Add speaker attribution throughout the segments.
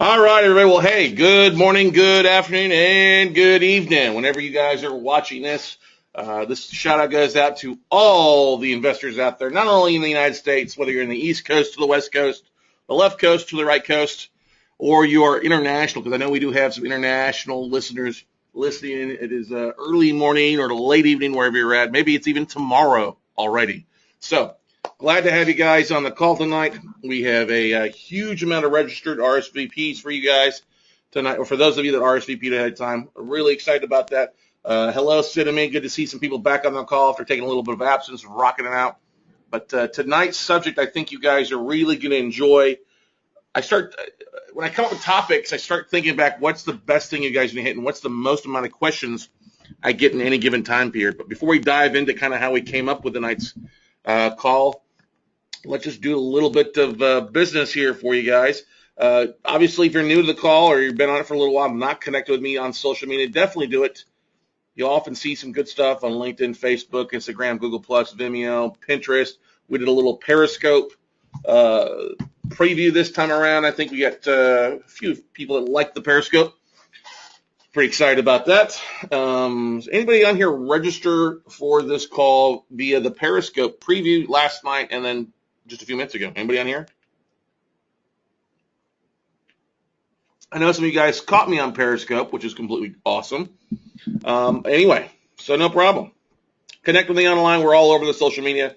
Speaker 1: All right, everybody. Well, hey, good morning, good afternoon, and good evening. Whenever you guys are watching this shout out goes out to all the investors out there, not only in the United States, whether you're in the East Coast to the West Coast, the left coast to the right coast, or you are international, because I know we do have some international listeners listening. It is early morning or late evening, wherever you're at. Maybe it's even tomorrow already. So, glad to have you guys on the call tonight. We have a huge amount of registered RSVPs for you guys tonight, or for those of you that RSVP'd ahead of time. Really excited about that. Hello, Cinnamon. Good to see some people back on the call after taking a little bit of absence, rocking it out. But tonight's subject, I think you guys are really going to enjoy. When I come up with topics, I start thinking back, what's the best thing you guys are going to hit, and what's the most amount of questions I get in any given time period. But before we dive into kind of how we came up with tonight's call, let's just do a little bit of business here for you guys. Obviously, if you're new to the call or you've been on it for a little while, not connected with me on social media, definitely do it. You'll often see some good stuff on LinkedIn, Facebook, Instagram, Google+, Vimeo, Pinterest. We did a little Periscope preview this time around. I think we got a few people that like the Periscope. Pretty excited about that. Does anybody on here register for this call via the Periscope preview last night and then just a few minutes ago? Anybody on here? I know some of you guys caught me on Periscope, which is completely awesome. Anyway, so no problem. Connect with me online. We're all over the social media.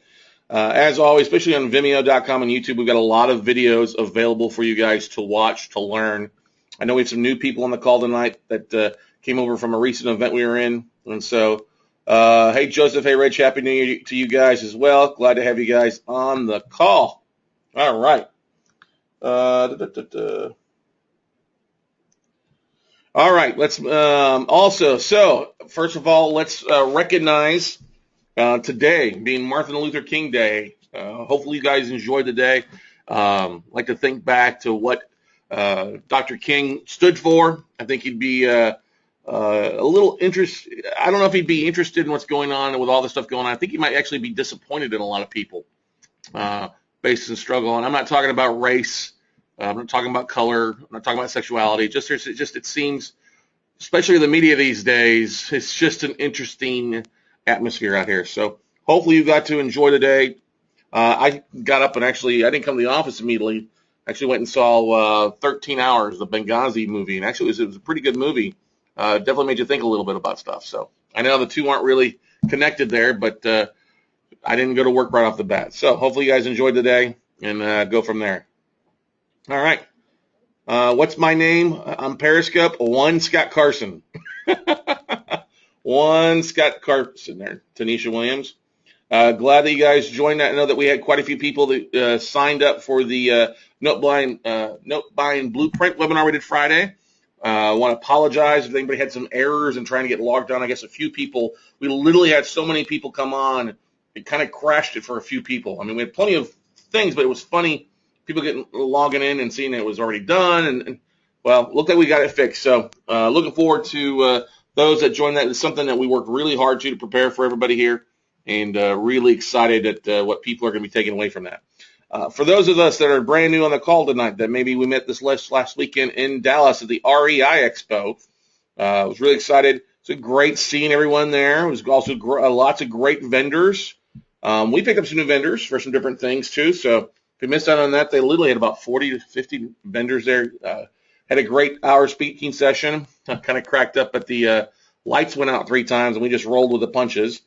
Speaker 1: As always, especially on Vimeo.com and YouTube, we've got a lot of videos available for you guys to watch, to learn. I know we have some new people on the call tonight that came over from a recent event we were in. And so, hey, Joseph, hey, Rich, Happy New Year to you guys as well. Glad to have you guys on the call. All right. All right, let's so first of all, let's recognize today being Martin Luther King Day. Hopefully you guys enjoyed the day. Like to think back to what Dr. King stood for. I think he'd be a little interested. I don't know if he'd be interested in what's going on with all the stuff going on. I think he might actually be disappointed in a lot of people based on struggle. And I'm not talking about race. I'm not talking about color. I'm not talking about sexuality. It seems, especially the media these days, it's just an interesting atmosphere out here. So hopefully you got to enjoy the day. I got up and I didn't come to the office immediately. Actually went and saw 13 Hours, the Benghazi movie, and actually it was a pretty good movie. Definitely made you think a little bit about stuff. So I know the two aren't really connected there, but I didn't go to work right off the bat. So hopefully you guys enjoyed the day and go from there. All right. What's my name on Periscope? One Scott Carson. One Scott Carson there. Tanisha Williams. Glad that you guys joined that. I know that we had quite a few people that signed up for the note buying blueprint webinar we did Friday. I want to apologize if anybody had some errors in trying to get logged on. I guess a few people, we literally had so many people come on, it kind of crashed it for a few people. I mean, we had plenty of things, but it was funny. People logging in and seeing it was already done, and well, looked like we got it fixed. So looking forward to those that joined that. It's something that we worked really hard to prepare for everybody here, and really excited at what people are going to be taking away from that. For those of us that are brand new on the call tonight, that maybe we met this last weekend in Dallas at the REI Expo. I was really excited. It's a great seeing everyone there. It was also lots of great vendors. We picked up some new vendors for some different things too, so if you missed out on that, they literally had about 40 to 50 vendors there. Had a great hour speaking session. Kind of cracked up, but the lights went out 3 times, and we just rolled with the punches.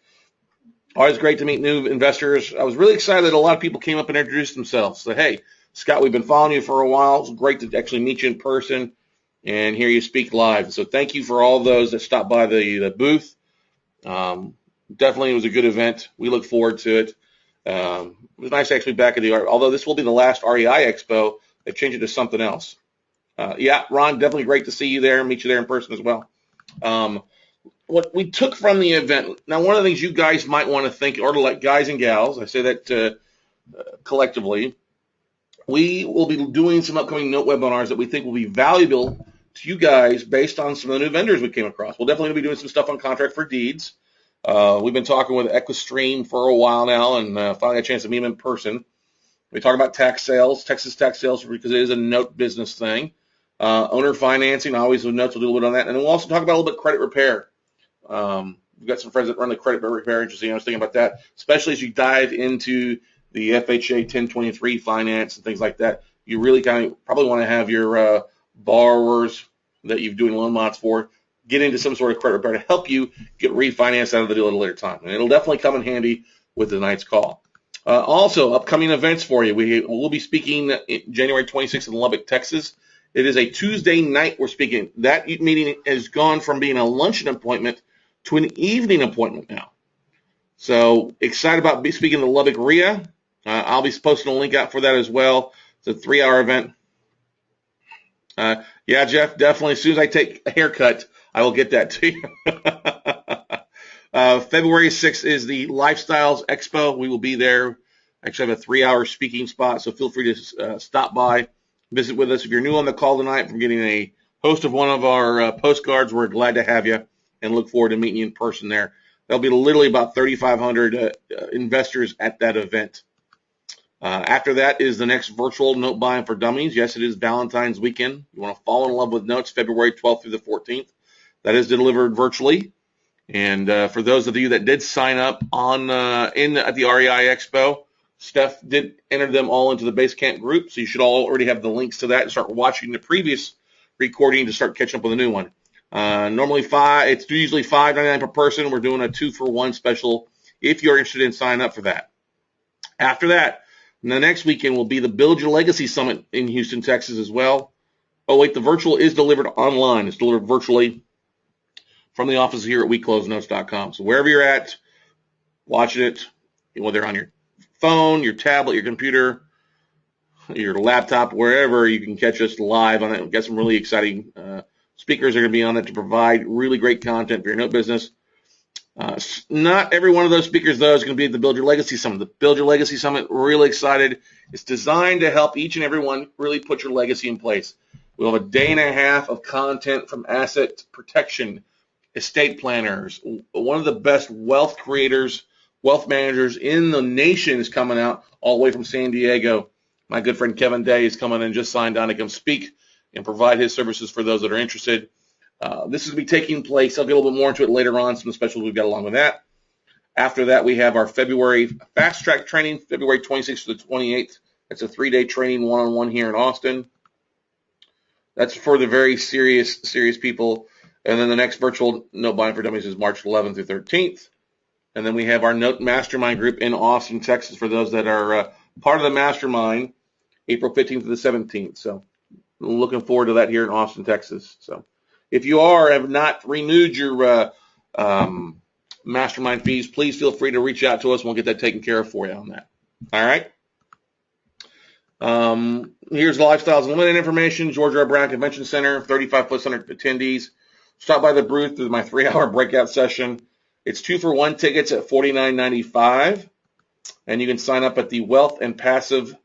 Speaker 1: Always great to meet new investors. I was really excited that a lot of people came up and introduced themselves. Said, hey, Scott, we've been following you for a while. It's great to actually meet you in person and hear you speak live. So thank you for all those that stopped by the booth. Definitely, it was a good event. We look forward to it. It was nice to actually be back at although this will be the last REI Expo, they've changed it to something else. Yeah, Ron, definitely great to see you there and meet you there in person as well. What we took from the event, now one of the things you guys might want to think, or like guys and gals, I say that collectively, we will be doing some upcoming note webinars that we think will be valuable to you guys based on some of the new vendors we came across. We'll definitely be doing some stuff on contract for deeds. We've been talking with Equistream for a while now, and finally got a chance to meet them in person. We talk about tax sales, Texas tax sales, because it is a note business thing. Owner financing, always with notes, we'll do a little bit on that. And then we'll also talk about a little bit of credit repair. We've got some friends that run the credit repair agency. I was thinking about that, especially as you dive into the FHA 1023 finance and things like that. You really kind of probably want to have your borrowers that you're doing loan mods for get into some sort of credit repair to help you get refinanced out of the deal at a later time. And it'll definitely come in handy with tonight's call. Also, upcoming events for you. We will be speaking January 26th in Lubbock, Texas. It is a Tuesday night we're speaking. That meeting has gone from being a luncheon appointment to an evening appointment now. So excited about speaking to Lubbock REI. I'll be posting a link out for that as well. It's a 3-hour event. Yeah, Jeff, definitely. As soon as I take a haircut, I will get that to you. February 6th is the Lifestyles Expo. We will be there. Actually, I have a 3-hour speaking spot, so feel free to stop by, visit with us. If you're new on the call tonight from getting a host of one of our postcards, we're glad to have you and look forward to meeting you in person there. There'll be literally about 3,500 investors at that event. After that is the next virtual note buying for dummies. Yes, it is Valentine's weekend. You want to fall in love with notes, February 12th through the 14th. That is delivered virtually. And for those of you that did sign up on at the REI Expo, Steph did enter them all into the Basecamp group, so you should all already have the links to that and start watching the previous recording to start catching up with a new one. Normally it's usually $5.99 per person. We're doing a 2-for-1 special if you're interested in signing up for that. After that, the next weekend will be the Build Your Legacy Summit in Houston, Texas as well. Oh, wait, the virtual is delivered online. It's delivered virtually from the office here at WeCloseNotes.com. So wherever you're at, watching it, whether on your phone, your tablet, your computer, your laptop, wherever, you can catch us live on it. We've got some really exciting speakers are going to be on it to provide really great content for your note business. Not every one of those speakers, though, is going to be at the Build Your Legacy Summit. The Build Your Legacy Summit, we're really excited. It's designed to help each and every one really put your legacy in place. We'll have a day and a half of content from asset protection, estate planners. One of the best wealth creators, wealth managers in the nation is coming out all the way from San Diego. My good friend Kevin Day is coming in, just signed on to come speak and provide his services for those that are interested. This is going to be taking place. I'll get a little bit more into it later on, some of the specials we've got along with that. After that, we have our February Fast Track training, February 26th to the 28th. That's a 3-day training one-on-one here in Austin. That's for the very serious people. And then the next virtual Note Buying for Dummies is March 11th through 13th. And then we have our Note Mastermind group in Austin, Texas, for those that are part of the Mastermind, April 15th to the 17th. So looking forward to that here in Austin, Texas. So if you have not renewed your Mastermind fees, please feel free to reach out to us. We'll get that taken care of for you on that. All right. Here's the Lifestyles Unlimited information. Georgia R. Brown Convention Center, 3,500 attendees. Stop by the booth through my 3-hour breakout session. It's 2-for-1 tickets at $49.95, and you can sign up at the Passive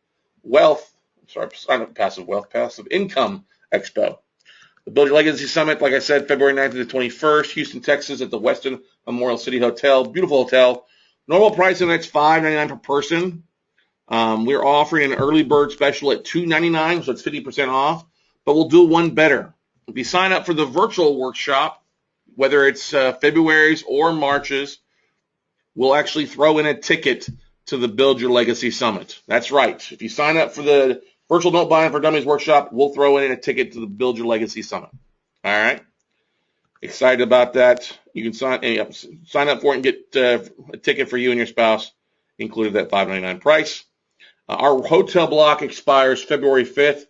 Speaker 1: Income Expo. The Build Your Legacy Summit, like I said, February 9th to the 21st, Houston, Texas, at the Westin Memorial City Hotel. Beautiful hotel. Normal price on that's $5.99 per person. We're offering an early bird special at $2.99, so it's 50% off. But we'll do one better. If you sign up for the virtual workshop, whether it's February's or March's, we'll actually throw in a ticket to the Build Your Legacy Summit. That's right. If you sign up for the Virtual Note Buying for Dummies workshop, we'll throw in a ticket to the Build Your Legacy Summit. All right? Excited about that. You can sign up for it and get a ticket for you and your spouse, included that $5.99 price. Our hotel block expires February 5th.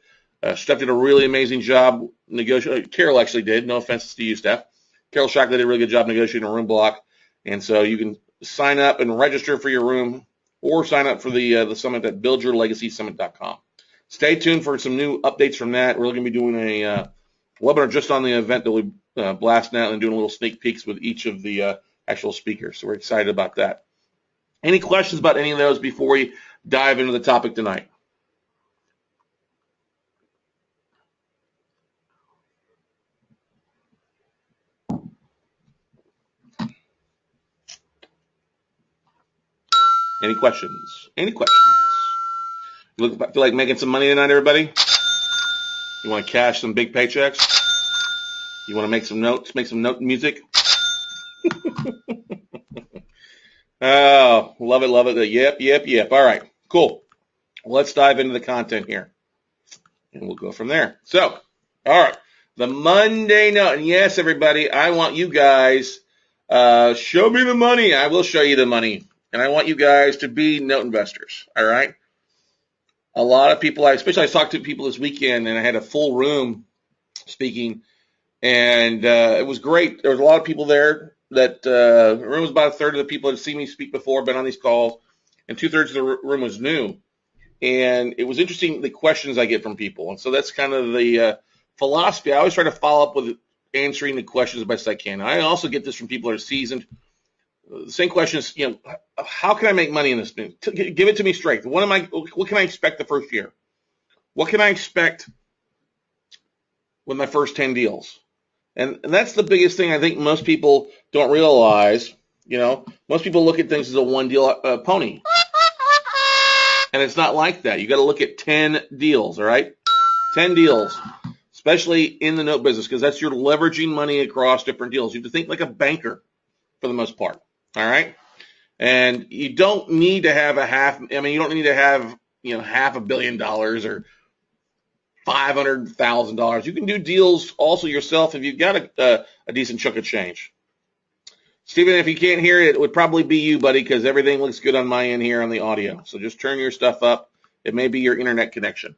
Speaker 1: Steph did a really amazing job negotiating. Carol actually did. No offense to you, Steph. Carol Shockley did a really good job negotiating a room block. And so you can sign up and register for your room or sign up for the summit at buildyourlegacysummit.com. Stay tuned for some new updates from that. We're going to be doing a webinar just on the event that we blasting out and doing a little sneak peeks with each of the actual speakers. So we're excited about that. Any questions about any of those before we dive into the topic tonight? Any questions? Any questions? Feel like making some money tonight, everybody? You want to cash some big paychecks? You want to make some notes, make some note music? Oh, love it, love it. Yep. All right, cool. Let's dive into the content here, and we'll go from there. So, all right, the Monday note. And yes, everybody, I want you guys, show me the money. I will show you the money. And I want you guys to be note investors, all right? A lot of people, especially I talked to people this weekend, and I had a full room speaking, and it was great. There was a lot of people there. That the room was about a third of the people that had seen me speak before, been on these calls, and 2/3 of the room was new. And it was interesting the questions I get from people. And so that's kind of the philosophy. I always try to follow up with answering the questions as best I can. I also get this from people that are seasoned. The same question is, how can I make money in this? Give it to me straight. What can I expect the first year? What can I expect with my first 10 deals? And that's the biggest thing I think most people don't realize. Most people look at things as a one deal pony. And it's not like that. You got to look at 10 deals, all right? 10 deals, especially in the note business, because that's you're leveraging money across different deals. You have to think like a banker for the most part, all right? And you don't need to have you don't need to have, $500 million or $500,000. You can do deals also yourself if you've got a decent chunk of change. Stephen, if you can't hear it, it would probably be you, buddy, because everything looks good on my end here on the audio. So just turn your stuff up. It may be your internet connection.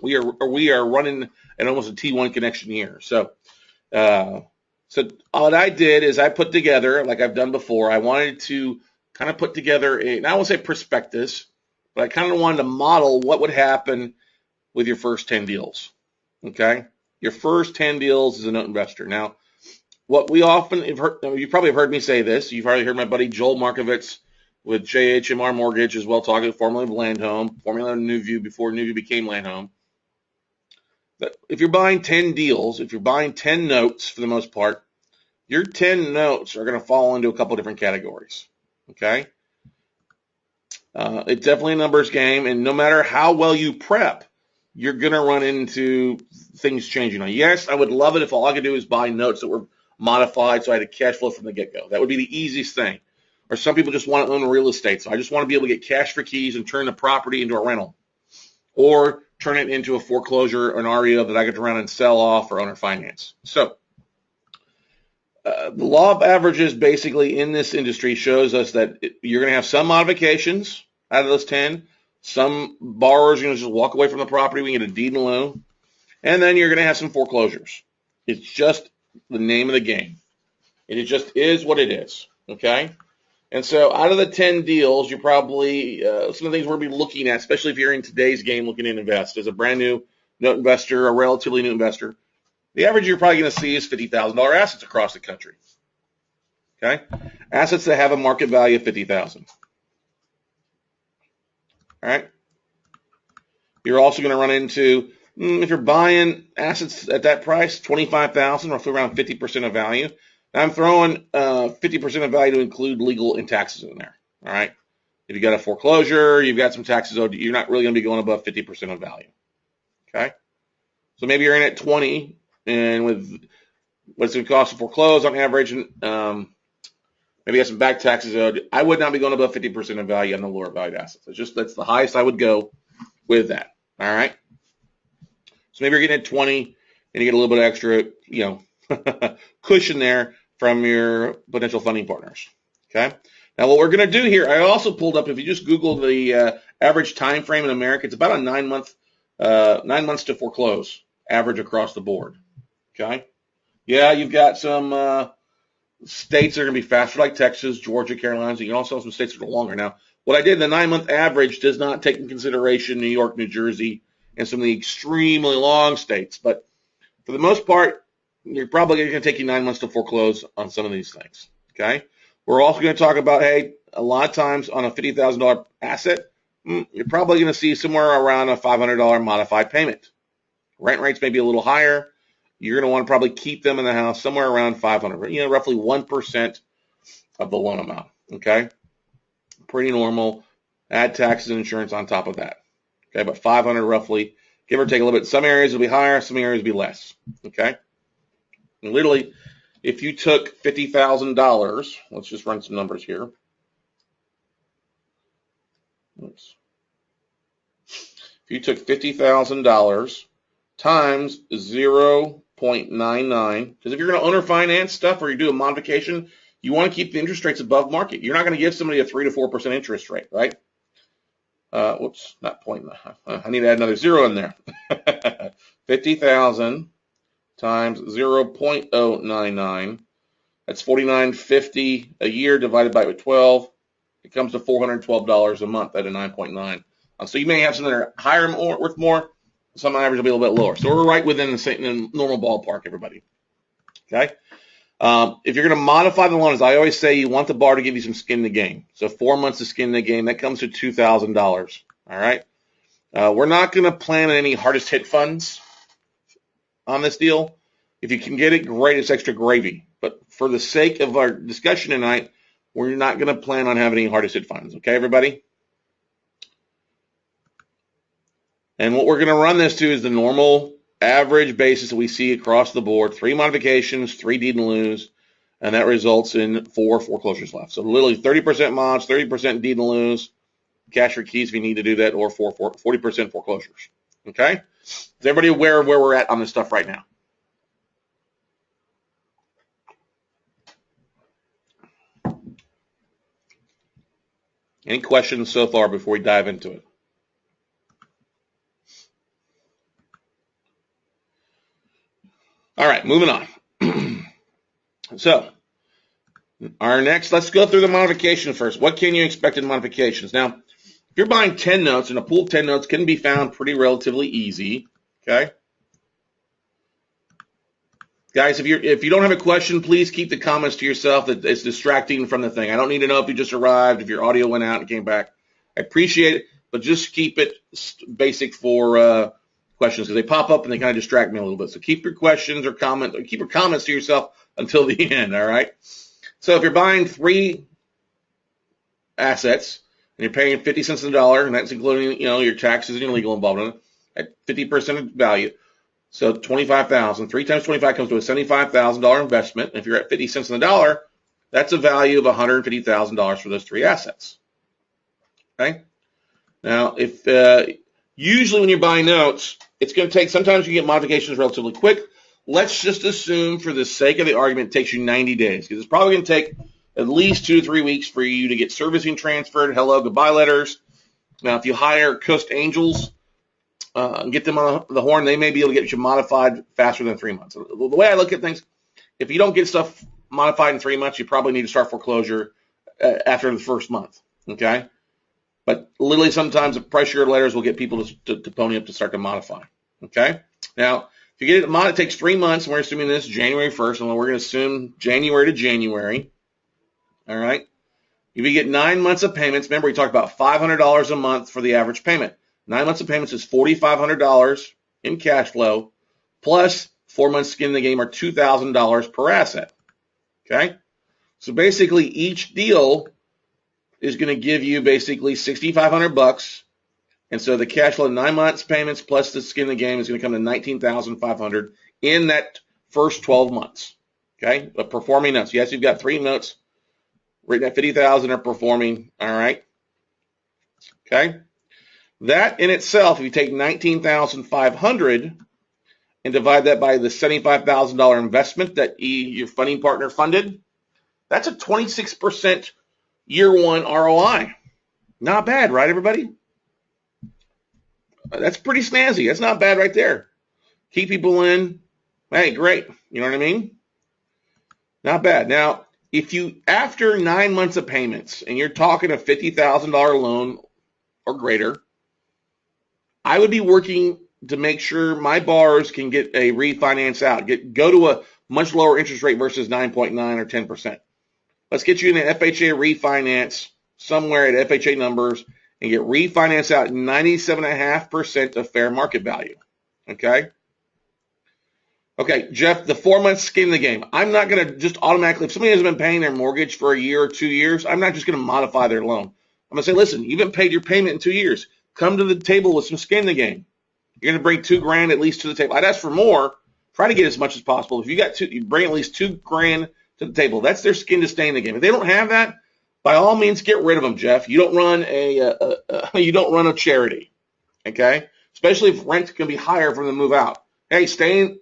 Speaker 1: We are running at almost a T1 connection here. So what I did is I put together, like I've done before, I wanted to kind of put together I won't say prospectus, but I kind of wanted to model what would happen with your first 10 deals. Okay? Your first 10 deals as a note investor. Now, what we often have heard, you probably have heard me say this. You've probably heard my buddy Joel Markovitz with JHMR Mortgage as well talking, formerly of Land Home, formerly of Newview before Newview became Land Home. But if you're buying 10 deals, if you're buying 10 notes for the most part, your 10 notes are going to fall into a couple different categories. Okay? It's definitely a numbers game, and no matter how well you prep, you're going to run into things changing. Now, yes, I would love it if all I could do is buy notes that were modified so I had a cash flow from the get-go. That would be the easiest thing. Or some people just want to own real estate. So I just want to be able to get cash for keys and turn the property into a rental. Or turn it into a foreclosure or an REO that I get to run and sell off or owner finance. So the law of averages basically in this industry shows us that you're going to have some modifications out of those 10. Some borrowers are going to just walk away from the property. We get a deed in lieu. And then you're going to have some foreclosures. It's just the name of the game. It just is what it is, okay? And so out of the 10 deals, you're probably, some of the things we're going to be looking at, especially if you're in today's game looking to invest as a brand new note investor, a relatively new investor, the average you're probably going to see is $50,000 assets across the country, okay? Assets that have a market value of $50,000, all right? You're also going to run into, if you're buying assets at that price, $25,000, roughly around 50% of value. Now I'm throwing 50% of value to include legal and taxes in there. All right. If you got a foreclosure, you've got some taxes owed, you're not really going to be going above 50% of value. Okay. So maybe you're in at 20, and with what's it cost to foreclose on average, maybe you got some back taxes owed, I would not be going above 50% of value on the lower valued assets. That's the highest I would go with that. All right. So maybe you're getting at 20 and you get a little bit extra, cushion there from your potential funding partners. Okay. Now what we're going to do here, I also pulled up, if you just Google the average time frame in America, it's about a 9 months to foreclose average across the board. Okay. Yeah, you've got some states that are going to be faster, like Texas, Georgia, Carolinas. You can also have some states that are longer. Now, what I did, the 9-month average does not take into consideration New York, New Jersey, and some of the extremely long states. But for the most part, you're probably going to take you 9 months to foreclose on some of these things. Okay. We're also going to talk about, hey, a lot of times on a $50,000 asset, you're probably going to see somewhere around a $500 modified payment. Rent rates may be a little higher. You're going to want to probably keep them in the house somewhere around $500, roughly 1% of the loan amount. Okay. Pretty normal. Add taxes and insurance on top of that. Okay. But $500 roughly give or take a little bit. Some areas will be higher, some areas will be less. Okay? And literally, if you took $50,000, let's just run some numbers here. Oops. If you took $50,000 times 0.99, because if you're going to owner finance stuff or you do a modification, you want to keep the interest rates above market. You're not going to give somebody a 3 to 4% interest rate, right? Whoops, not 0.9. I need to add another zero in there. 50,000 times 0.099. That's $49.50 a year divided by 12. It comes to $412 a month at a 9.9. So you may have some that are higher, worth more. Some average will be a little bit lower. So we're right within the normal ballpark, everybody. Okay. If you're going to modify the loan, as I always say, you want the bar to give you some skin in the game. So 4 months of skin in the game, that comes to $2,000. All right. We're not going to plan on any hardest hit funds on this deal. If you can get it, great. It's extra gravy. But for the sake of our discussion tonight, we're not going to plan on having any hardest hit funds. Okay, everybody? And what we're going to run this to is the normal average basis that we see across the board. 3 modifications, 3 deed in lieus, and that results in 4 foreclosures left. So literally 30% mods, 30% deed in lieus, cash for keys if you need to do that, or 40% foreclosures. Okay? Is everybody aware of where we're at on this stuff right now? Any questions so far before we dive into it? All right, moving on. So, let's go through the modifications first. What can you expect in modifications? Now, if you're buying 10 notes, and a pool of 10 notes can be found pretty relatively easy, okay? Guys, if you don't have a question, please keep the comments to yourself. That it's distracting from the thing. I don't need to know if you just arrived, if your audio went out and came back. I appreciate it, but just keep it basic for questions, because they pop up and they kind of distract me a little bit. So keep your questions or keep your comments to yourself until the end, all right? So if you're buying 3 assets and you're paying 50 cents on the dollar, and that's including, your taxes and your legal involvement at 50% of value, so 25,000, 3 times 25 comes to a $75,000 investment. If you're at 50 cents on the dollar, that's a value of $150,000 for those 3 assets. Okay? Now, if usually when you're buying notes, it's going to take, sometimes you get modifications relatively quick. Let's just assume, for the sake of the argument, it takes you 90 days, because it's probably going to take at least 2 to 3 weeks for you to get servicing transferred, hello, goodbye letters. Now, if you hire Coast Angels and get them on the horn, they may be able to get you modified faster than 3 months. The way I look at things, if you don't get stuff modified in 3 months, you probably need to start foreclosure after the first month, okay? But literally sometimes the pressure letters will get people to pony up to start to modify, okay? Now, if you get it mod, it takes 3 months, and we're assuming this January 1st, and we're going to assume January to January, all right? If you get 9 months of payments, remember we talked about $500 a month for the average payment. 9 months of payments is $4,500 in cash flow, plus 4 months skin in the game are $2,000 per asset, okay? So basically each deal is going to give you basically $6,500, and so the cash flow 9 months payments plus the skin in the game is going to come to $19,500 in that first 12 months. Okay, but performing notes. Yes, you've got 3 notes written at $50,000 are performing. All right. Okay, that in itself, if you take $19,500 and divide that by the $75,000 investment that your funding partner funded, that's a 26% year 1 ROI. Not bad, right, everybody? That's pretty snazzy. That's not bad right there. Keep people in. Hey, great. You know what I mean? Not bad. Now, if you, after 9 months of payments, and you're talking a $50,000 loan or greater, I would be working to make sure my borrowers can get a refinance out, go to a much lower interest rate versus 9.9 or 10%. Let's get you in an FHA refinance somewhere at FHA numbers and get refinanced out 97.5% of fair market value. Okay? Okay, Jeff, the 4 months skin in the game. I'm not going to just automatically, if somebody has been paying their mortgage for a year or 2 years, I'm not just going to modify their loan. I'm going to say, listen, you haven't paid your payment in 2 years. Come to the table with some skin in the game. You're going to bring $2,000 at least to the table. I'd ask for more. Try to get as much as possible. If you got you bring at least $2,000 to the table. That's their skin to stay in the game. If they don't have that, by all means, get rid of them, Jeff. You don't run a charity, okay? Especially if rent can be higher for them to move out. Hey, stay in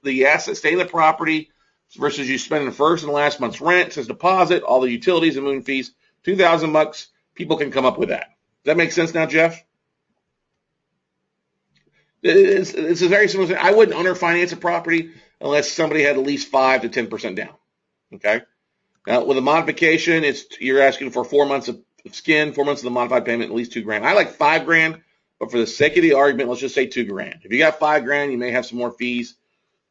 Speaker 1: the asset, stay in the property versus you spending the first and last month's rent as deposit, all the utilities and moving fees, $2,000. People can come up with that. Does that make sense now, Jeff? It's a very similar thing. I wouldn't owner finance a property unless somebody had at least 5 to 10% down. Okay. Now with a modification, you're asking for 4 months of skin, 4 months of the modified payment, at least $2,000. I like $5,000, but for the sake of the argument, let's just say $2,000. If you got $5,000, you may have some more fees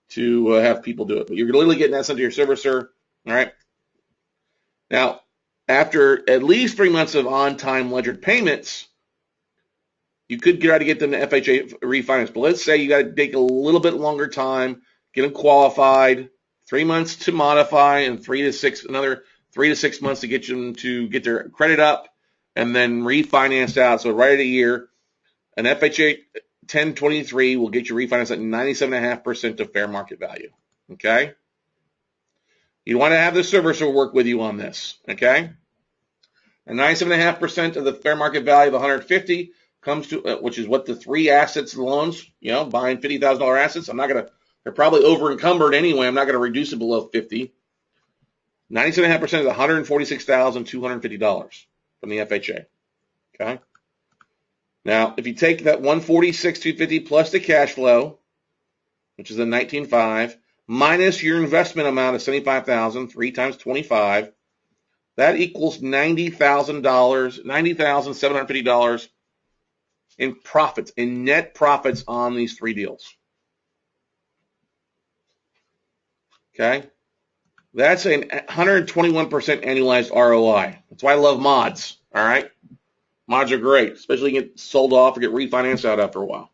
Speaker 1: to have people do it, but you're literally getting that sent to your servicer. All right. Now, after at least 3 months of on-time ledgered payments, you could try to get them to FHA refinance. But let's say you got to take a little bit longer time, get them qualified, 3 months to modify, and another 3 to 6 months to get them to get their credit up, and then refinanced out. So right at a year, an FHA 1023 will get you refinanced at 97.5% of fair market value. Okay? You want to have the servicer work with you on this. Okay? And 97.5% of the fair market value of 150 comes to, which is what the 3 assets loans, buying $50,000 assets. They're probably over encumbered anyway. I'm not going to reduce it below 50. 97.5% is $146,250 from the FHA. Okay. Now, if you take that $146,250 plus the cash flow, which is a 19.5, minus your investment amount of $75,000, 3 times 25, that equals $90,750 in profits, in net profits on these 3 deals. Okay? That's a 121% annualized ROI. That's why I love mods, all right? Mods are great, especially get sold off or get refinanced out after a while.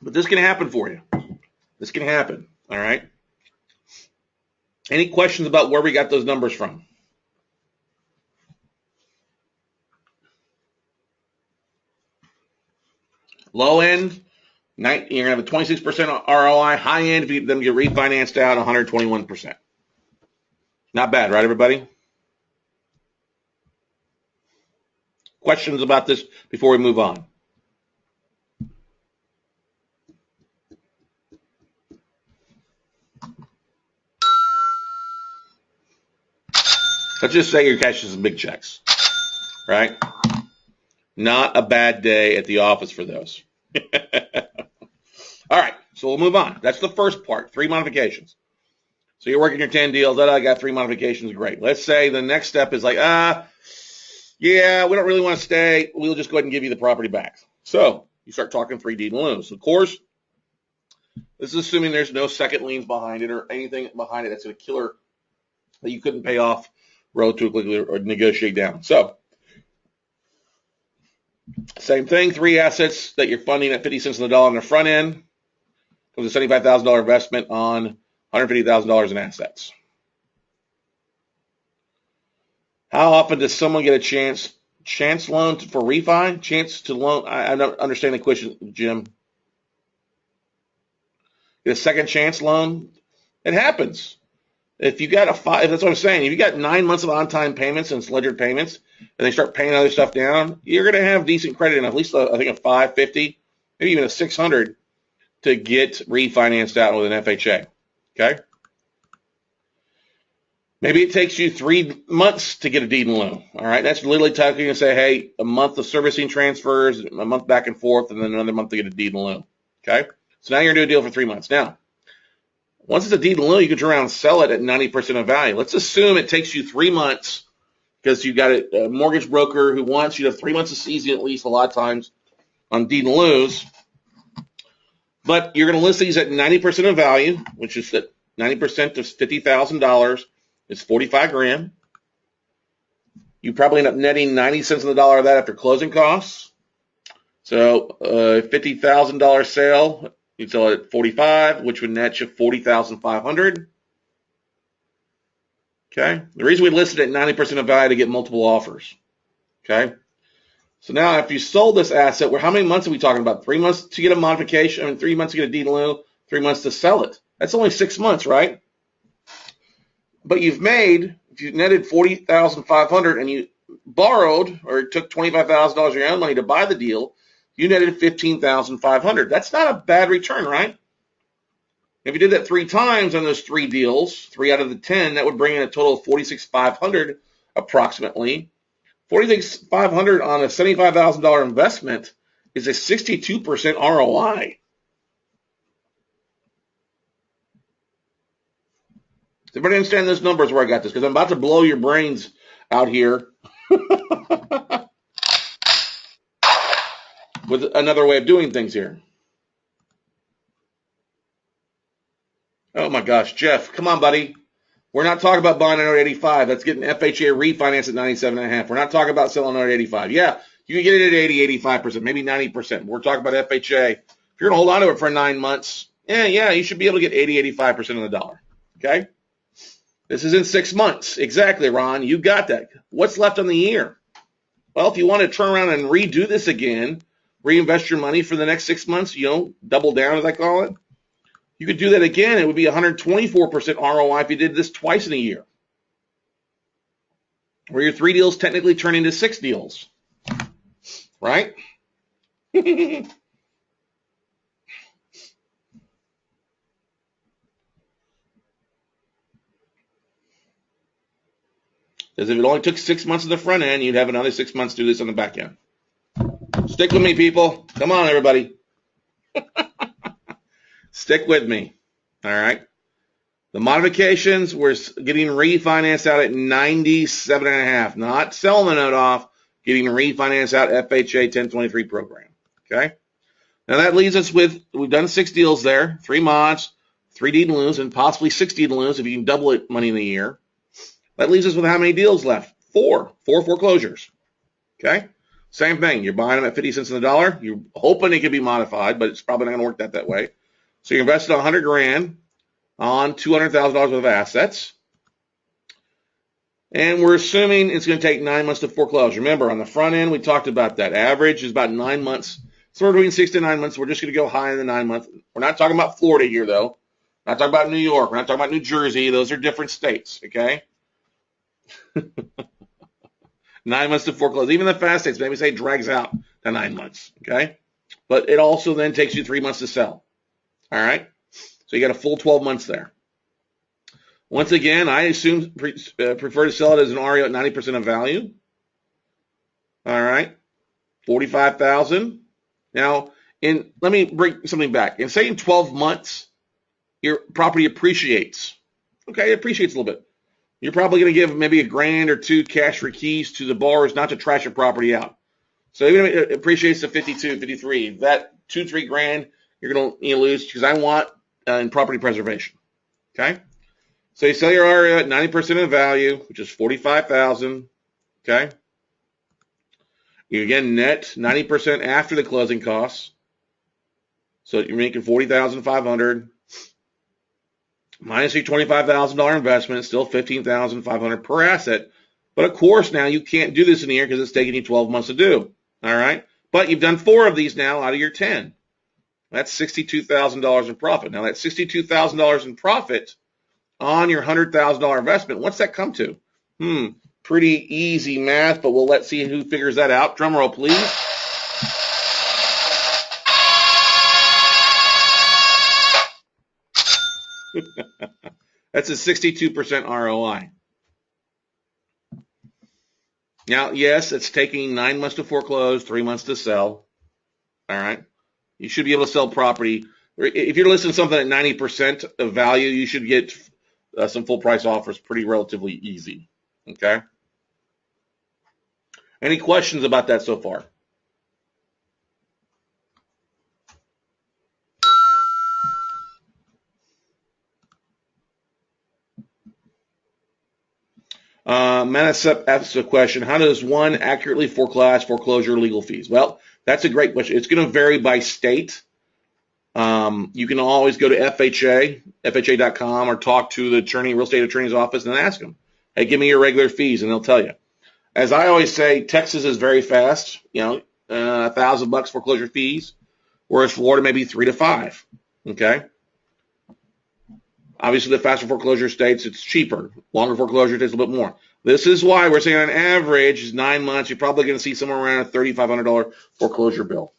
Speaker 1: But this can happen for you. This can happen, all right? Any questions about where we got those numbers from? Low end, you're going to have a 26% ROI. High end, if you them get refinanced out, 121%. Not bad, right, everybody? Questions about this before we move on? Let's just say you're cashing some big checks, right? Not a bad day at the office for those. All right, so we'll move on. That's the first part, 3 modifications. So you're working your 10 deals. I got 3 modifications. Great. Let's say the next step is like, yeah, we don't really want to stay. We'll just go ahead and give you the property back. So you start talking 3 deed in lieu. Of course, this is assuming there's no second liens behind it or anything behind it that's going to kill her that you couldn't pay off relatively quickly or negotiate down. So same thing, 3 assets that you're funding at 50 cents on the dollar on the front end. Comes a $75,000 investment on $150,000 in assets. How often does someone get a chance loan for refi? Chance to loan? I don't understand the question, Jim. Get a second chance loan? It happens. If you got that's what I'm saying. If you got 9 months of on-time payments and ledgered payments, and they start paying other stuff down, you're going to have decent credit, and at least I think a 550, maybe even a 600 to get refinanced out with an FHA. Okay. Maybe it takes you 3 months to get a deed in lieu. All right. That's literally talking to say, hey, a month of servicing transfers, a month back and forth, and then another month to get a deed in lieu. Okay. So now you're going to do a deal for 3 months. Now, once it's a deed in lieu, you can turn around and sell it at 90% of value. Let's assume it takes you 3 months because you got a mortgage broker who wants you to have 3 months of season at least a lot of times on deed in lieus. But you're going to list these at 90% of value, which is that 90% of $50,000 is $45,000. You probably end up netting 90 cents on the dollar of that after closing costs. So $50,000 sale, you'd sell it at 45, which would net you 40,500. Okay. The reason we listed at 90% of value to get multiple offers. Okay. So now if you sold this asset, how many months are we talking about? 3 months to get a modification, 3 months to get a deed in lieu, 3 months to sell it. That's only 6 months, right? But if you netted $40,500 and you borrowed or took $25,000 of your own money to buy the deal, you netted $15,500. That's not a bad return, right? If you did that 3 times on those 3 deals, 3 out of the 10, that would bring in a total of $46,500 approximately. $46,500 on a $75,000 investment is a 62% ROI. Does everybody understand those numbers where I got this? Because I'm about to blow your brains out here with another way of doing things here. Oh my gosh, Jeff, come on, buddy. We're not talking about buying an 85. That's getting FHA refinance at 97.5. We're not talking about selling an 85. Yeah, you can get it at 80, 85%, maybe 90%. We're talking about FHA. If you're going to hold on to it for 9 months, yeah, you should be able to get 80, 85% of the dollar. Okay? This is in 6 months. Exactly, Ron. You got that. What's left on the year? Well, if you want to turn around and redo this again, reinvest your money for the next 6 months, double down, as I call it, you could do that again. It would be 124% ROI if you did this twice in a year, where your 3 deals technically turn into 6 deals, right? Because if it only took 6 months on the front end, you'd have another 6 months to do this on the back end. Stick with me, people. Come on, everybody. Stick with me. All right. The modifications, we're getting refinanced out at 97.5. Not selling the note off, getting refinanced out FHA 1023 program. Okay. Now that leaves us with, we've done 6 deals there, 3 mods, 3 deed in lieus, and possibly 6 deed in lieus if you can double it money in the year. That leaves us with how many deals left? 4 foreclosures. Okay. Same thing. You're buying them at 50 cents on the dollar. You're hoping it could be modified, but it's probably not going to work that way. So you invested $100,000 on $200,000 worth of assets. And we're assuming it's going to take 9 months to foreclose. Remember, on the front end, we talked about that. Average is about 9 months. Somewhere between 6 to 9 months. We're just going to go high in the 9 months. We're not talking about Florida here, though. We're not talking about New York. We're not talking about New Jersey. Those are different states, okay? 9 months to foreclose. Even the fast states, maybe say drags out to 9 months, okay? But it also then takes you 3 months to sell, all right? So you got a full 12 months there. Once again, I assume prefer to sell it as an REO at 90% of value. All right, $45,000. Now, let me bring something back. In say in 12 months, your property appreciates. Okay, it appreciates a little bit. You're probably going to give maybe $1,000 or $2 cash for keys to the borrowers not to trash your property out. So even if it appreciates to 52, 53, that $2-3 grand you're going to lose because I want in property preservation. Okay, so you sell your REO at 90% of value, which is $45,000. Okay, you again net 90% after the closing costs, so you're making $40,500 minus your $25,000 investment, still $15,500 per asset. But of course, now you can't do this in a year because it's taking you 12 months to do. All right, but you've done 4 of these now out of your 10. That's $62,000 in profit. Now, that $62,000 in profit on your $100,000 investment, what's that come to? Pretty easy math, but let's see who figures that out. Drum roll, please. That's a 62% ROI. Now, yes, it's taking 9 months to foreclose, 3 months to sell. All right. You should be able to sell property. If you're listing something at 90% of value, you should get some full price offers pretty relatively easy. Okay. Any questions about that so far? Manasep asks a question: how does one accurately foreclose foreclosure legal fees? Well, that's a great question. It's going to vary by state. You can always go to FHA.com, or talk to the real estate attorney's office and ask them, hey, give me your regular fees, and they'll tell you. As I always say, Texas is very fast, $1,000 foreclosure fees, whereas Florida may be 3 to 5. Okay. Obviously, the faster foreclosure states, it's cheaper. Longer foreclosure takes a little bit more. This is why we're saying on average is 9 months. You're probably going to see somewhere around a $3,500 foreclosure bill.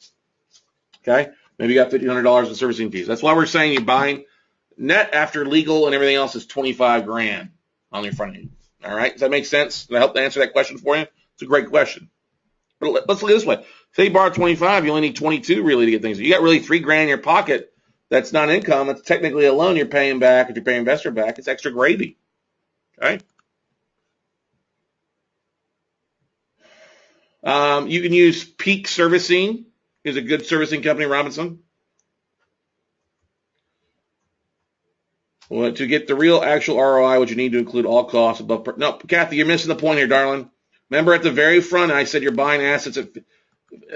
Speaker 1: Okay. Maybe you got $1,500 in servicing fees. That's why we're saying you're buying net after legal and everything else is $25,000 on your front end. All right. Does that make sense? Did I help to answer that question for you? It's a great question. But let's look at it this way. Say you borrow 25, you only need 22 really to get things. You got really $3,000 in your pocket. That's not income. It's technically a loan you're paying back. If you're paying investor back, it's extra gravy. Okay. You can use Peak Servicing. Is a good servicing company, Robinson. Well, to get the real actual ROI, what you need to include all costs above. No, Kathy, you're missing the point here, darling. Remember at the very front, I said you're buying assets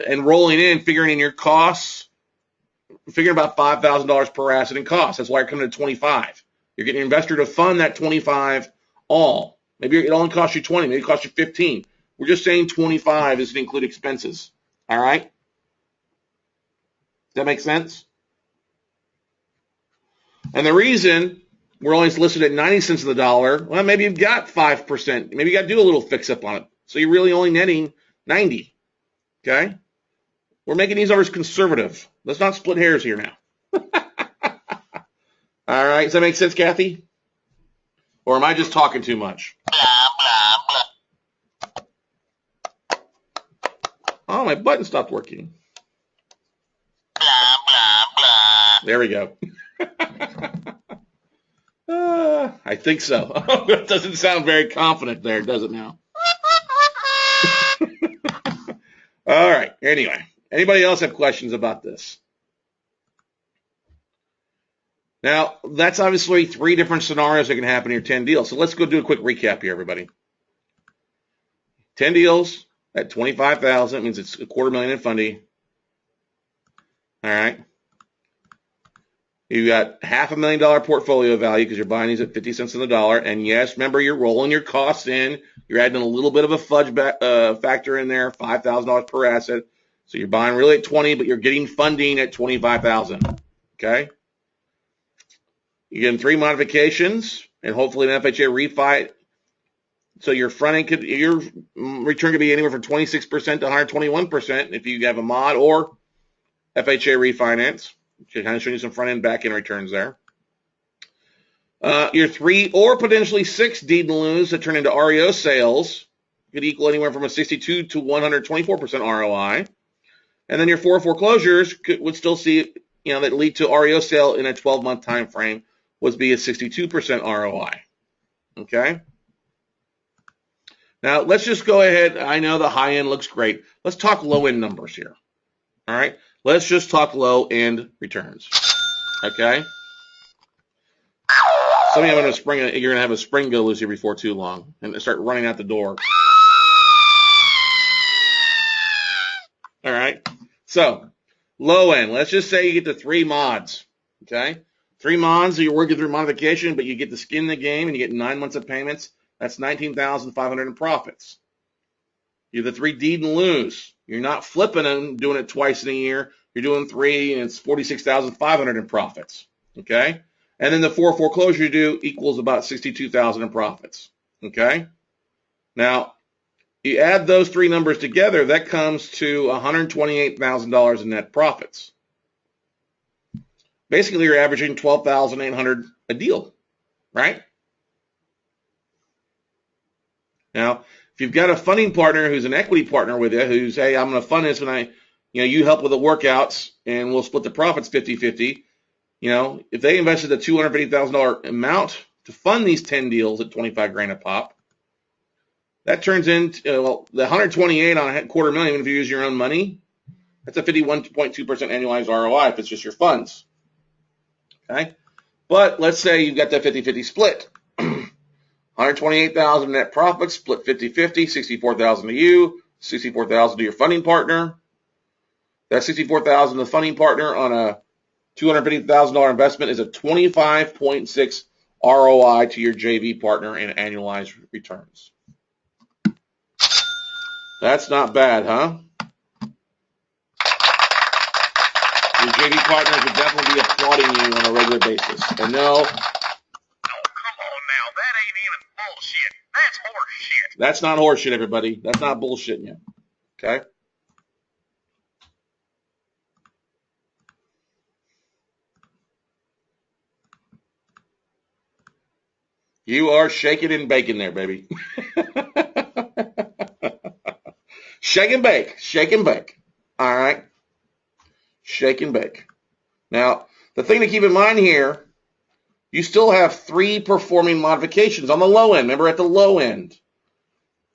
Speaker 1: and rolling in, figuring in your costs. Figuring about $5,000 per asset in costs. That's why you're coming to 25. You're getting an investor to fund that 25 all. Maybe it only costs you 20. Maybe it costs you 15. We're just saying 25 is to include expenses. All right? Does that make sense? And the reason we're only listed at 90 cents on the dollar, well, maybe you've got 5%. Maybe you got to do a little fix up on it. So you're really only netting 90. Okay? We're making these numbers conservative. Let's not split hairs here now. All right. Does that make sense, Kathy? Or am I just talking too much? Oh, my button stopped working. There we go. I think so. It doesn't sound very confident there, does it now? All right. Anyway. Anybody else have questions about this? Now, that's obviously 3 different scenarios that can happen in your 10 deals. So let's go do a quick recap here, everybody. 10 deals at $25,000 means it's $250,000 in funding. All right. You got $500,000 portfolio value because you're buying these at 50 cents on the dollar. And yes, remember, you're rolling your costs in. You're adding a little bit of a fudge factor in there, $5,000 per asset. So you're buying really at 20, but you're getting funding at 25,000. Okay. You're getting 3 modifications and hopefully an FHA refi. So your front end your return could be anywhere from 26% to 121% if you have a mod or FHA refinance. Kind of showing you some front end, back end returns there. Your 3 or potentially 6 deed in lieus that turn into REO sales could equal anywhere from a 62 to 124% ROI. And then your 4 foreclosures would still see, that lead to REO sale in a 12-month time frame would be a 62% ROI. Okay. Now let's just go ahead. I know the high end looks great. Let's talk low end numbers here. All right. Let's just talk low end returns. Okay. Some of you you're gonna have a spring go loose here before too long and start running out the door. All right. So low end, let's just say you get the 3 mods. Okay. 3 mods, so you're working through modification, but you get the skin in the game and you get 9 months of payments. That's $19,500 in profits. You have the 3 deed in lieus. You're not flipping them, doing it twice in a year. You're doing 3, and it's $46,500 in profits. Okay. And then the 4 foreclosure you do equals about $62,000 in profits. Okay. Now, you add those 3 numbers together, that comes to $128,000 in net profits. Basically, you're averaging $12,800 a deal, right? Now, if you've got a funding partner who's an equity partner with you, who's, hey, I'm going to fund this when you help with the workouts, and we'll split the profits 50-50. If they invested a $250,000 amount to fund these 10 deals at $25,000 a pop, that turns into the 128 on a $250,000. If you use your own money, that's a 51.2% annualized ROI if it's just your funds. Okay, but let's say you've got that 50-50 split. 128,000 net profits split 50-50, 64,000 to you, 64,000 to your funding partner. That 64,000 to the funding partner on a $250,000 investment is a 25.6 ROI to your JV partner in annualized returns. That's not bad, huh? Your JV partners would definitely be applauding you on a regular basis. And no.
Speaker 2: Oh, come on now. That ain't even bullshit. That's horse shit.
Speaker 1: That's not horse shit, everybody. That's not bullshitting you. Okay? You are shaking and baking there, baby. Shake and bake. Shake and bake. All right? Shake and bake. Now, the thing to keep in mind here, you still have 3 performing modifications on the low end. Remember, at the low end,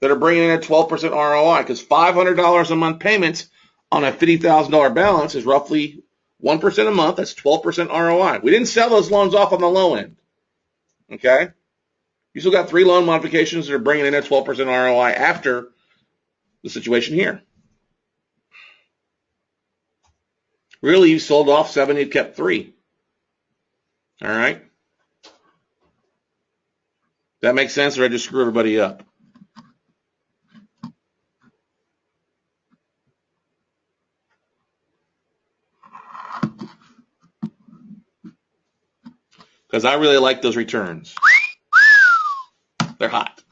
Speaker 1: that are bringing in a 12% ROI, because $500 a month payments on a $50,000 balance is roughly 1% a month. That's 12% ROI. We didn't sell those loans off on the low end. Okay? You still got 3 loan modifications that are bringing in a 12% ROI after the situation here. Really, you sold off 7, you kept 3. All right? That makes sense, or I just screw everybody up? Because I really like those returns. They're hot.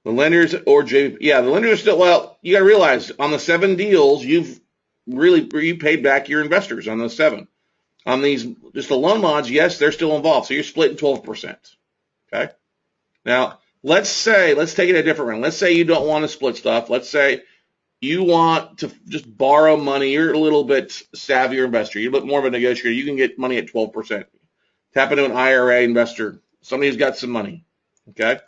Speaker 1: The lenders or the lenders are still, well, you got to realize on the 7 deals, you paid back your investors on those 7. On these, just the loan mods, yes, they're still involved. So you're splitting 12%. Okay. Now, let's take it a different round. Let's say you don't want to split stuff. Let's say you want to just borrow money. You're a little bit savvier investor. You're a bit more of a negotiator. You can get money at 12%. Tap into an IRA investor. Somebody who's got some money. Okay.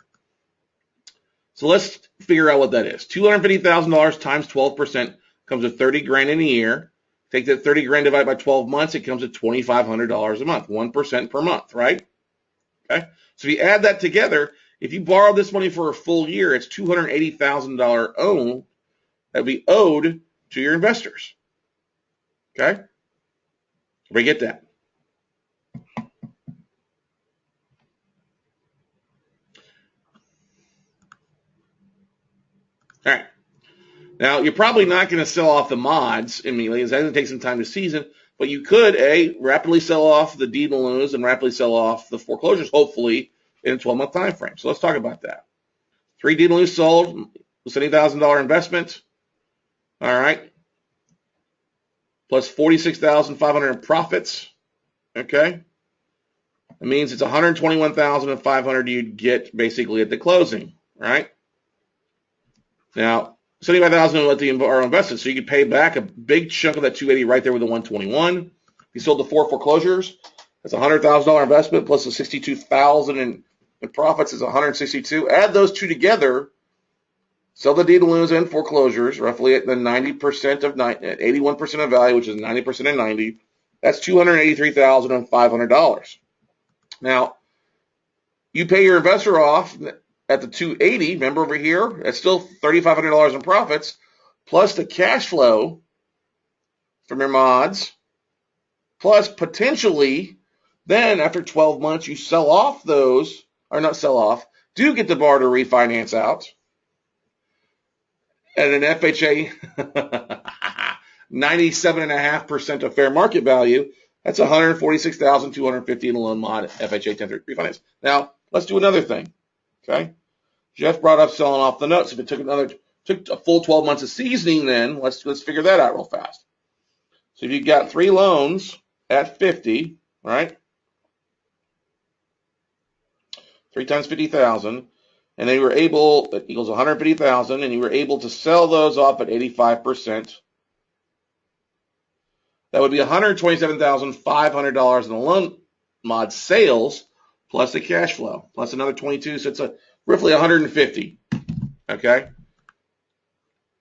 Speaker 1: So let's figure out what that is. $250,000 times 12% comes to $30,000 in a year. Take that $30,000 divided by 12 months, it comes to $2,500 a month, 1% per month, right? Okay. So if you add that together, if you borrow this money for a full year, it's $280,000 owned that we owed to your investors. Okay. We get that. All right. Now, you're probably not going to sell off the mods immediately. It's going to take some time to season, but you could, rapidly sell off the Deed In Lieu and rapidly sell off the foreclosures, hopefully, in a 12-month time frame. So let's talk about that. 3 Deed In Lieu sold, $70,000 investment. All right. Plus $46,500 in profits. Okay. That means it's $121,500 you'd get basically at the closing, right? Now, $75,000 let the are invested, so you could pay back a big chunk of that $280 right there with the $121. You sold the 4 foreclosures. That's a $100,000 investment plus the $62,000 in profits is $162. Add those 2 together. Sell the Deed In Lieu and foreclosures roughly at the 90% of 81% of value, which is 90% of 90. That's $283,500. Now, you pay your investor off at the 280, remember over here, that's still $3,500 in profits, plus the cash flow from your mods, plus potentially, then after 12 months, you sell off those, or not sell off, do get the bar to refinance out at an FHA 97.5% of fair market value. That's $146,250 in a loan mod FHA 10 refinance. Now, let's do another thing. Okay. Jeff brought up selling off the notes. If it took a full 12 months of seasoning, then let's figure that out real fast. So if you've got 3 loans at 50, right? 3 times 50,000, and they were able, that equals 150,000, and you were able to sell those off at 85%. That would be $127,500 in the loan mod sales plus the cash flow plus another 22, so it's roughly 150. Okay.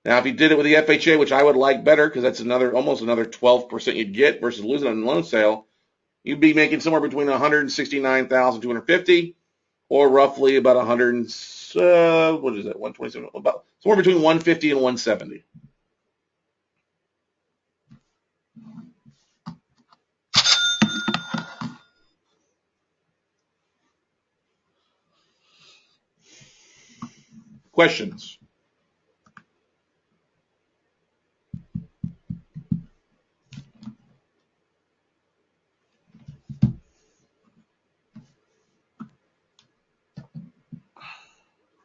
Speaker 1: Now, if you did it with the FHA, which I would like better because that's almost another 12% you'd get versus losing on the loan sale, you'd be making somewhere between 169,250 or roughly about 127, about somewhere between 150 and 170. Questions?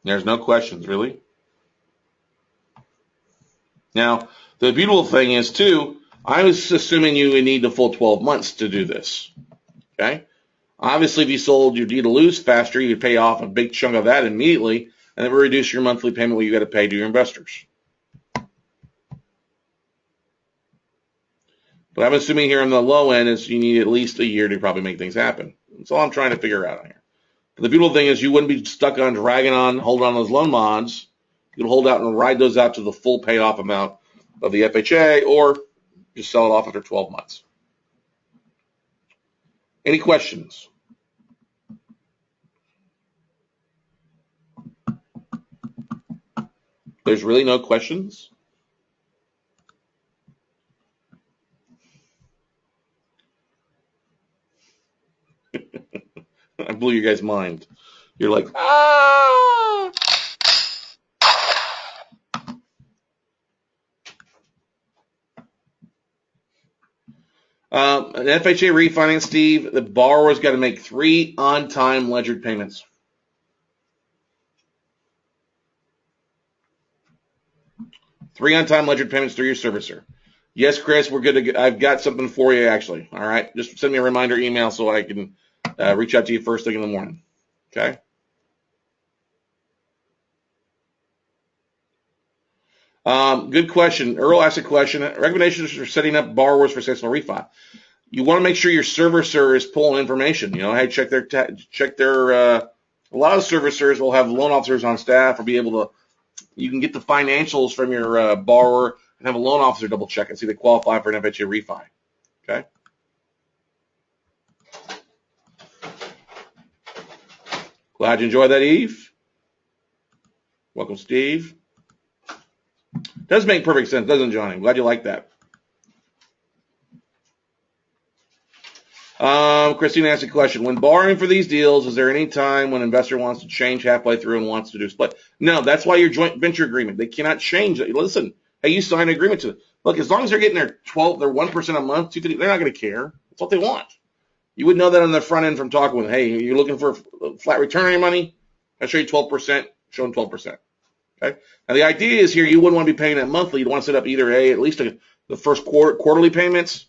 Speaker 1: There's no questions, really. Now, the beautiful thing is, too, I was assuming you would need the full 12 months to do this. Okay? Obviously, if you sold your deed to lose faster, you could pay off a big chunk of that immediately, and it would reduce your monthly payment what you got to pay to your investors. But I'm assuming here on the low end is you need at least a year to probably make things happen. That's all I'm trying to figure out here. But the beautiful thing is you wouldn't be stuck on dragging on, holding on those loan mods. You can hold out and ride those out to the full payoff amount of the FHA, or just sell it off after 12 months. Any questions? There's really no questions? I blew your guys' mind. You're like, ah! An FHA refinance, Steve, the borrower's got to make 3 on-time ledgered payments. 3 on-time ledgered payments through your servicer. Yes, Chris, we're good to go. I've got something for you, actually. All right, just send me a reminder email so I can reach out to you first thing in the morning. Okay. Good question. Earl asked a question. Recommendations for setting up borrowers for successful refi. You want to make sure your servicer is pulling information. You know, hey, check their. A lot of servicers will have loan officers on staff or be able to. You can get the financials from your borrower and have a loan officer double check and see if they qualify for an FHA refi. Okay. Glad you enjoyed that, Eve. Welcome, Steve. Does make perfect sense, doesn't it, Johnny? I'm glad you like that. Christine asked a question. When borrowing for these deals, is there any time when an investor wants to change halfway through and wants to do a split? No, that's why your joint venture agreement. They cannot change it. Listen, hey, you signed an agreement to it. Look, as long as they're getting their 1% a month, they're not going to care. That's what they want. You would know that on the front end from talking with them. Hey, you're looking for a flat return on your money? I'll show you 12%. Show them 12%. Okay. Now the idea is here you wouldn't want to be paying that monthly. You'd want to set up either at least the first quarterly payments,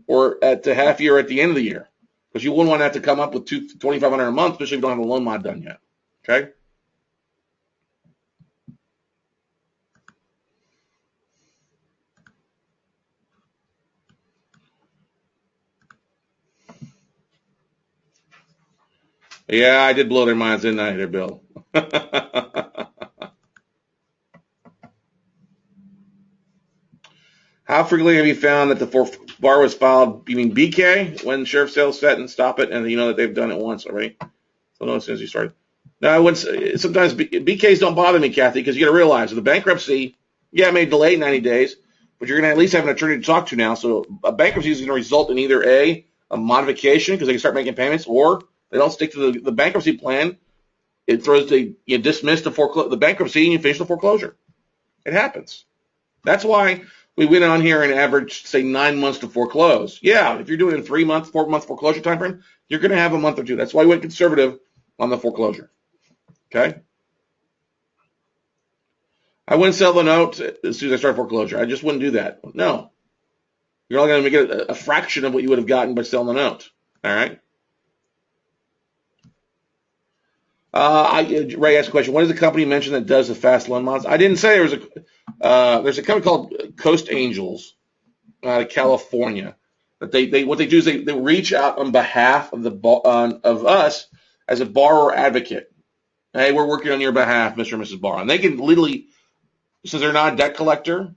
Speaker 1: or at the half year at the end of the year, because you wouldn't want to have to come up with $2,500 a month, especially if you don't have a loan mod done yet. Okay. Yeah, I did blow their minds, didn't I, there, Bill? How frequently have you found that the bar was filed, you mean BK, when sheriff's sale set and stop it, and you know that they've done it once already? So no, as soon as you started. No, I wouldn't say, sometimes BKs don't bother me, Kathy, because you got to realize with the bankruptcy, yeah, it may delay 90 days, but you're going to at least have an attorney to talk to now. So a bankruptcy is going to result in either a modification because they can start making payments, or they don't stick to the bankruptcy plan. It throws you dismiss the bankruptcy and you finish the foreclosure. It happens. That's why we went on here and averaged, say, 9 months to foreclose. Yeah, if you're doing a 3 month, 4 month foreclosure time frame, you're going to have a month or two. That's why we went conservative on the foreclosure. Okay? I wouldn't sell the note as soon as I start foreclosure. I just wouldn't do that. No. You're only going to make it a fraction of what you would have gotten by selling the note. All right? Ray asked a question. What is the company mentioned that does the fast loan mods? I didn't say there's a company called Coast Angels out of California. That what they do is they reach out on behalf of of us as a borrower advocate. Hey, we're working on your behalf, Mr. and Mrs. Borrower. And they can literally, since they're not a debt collector,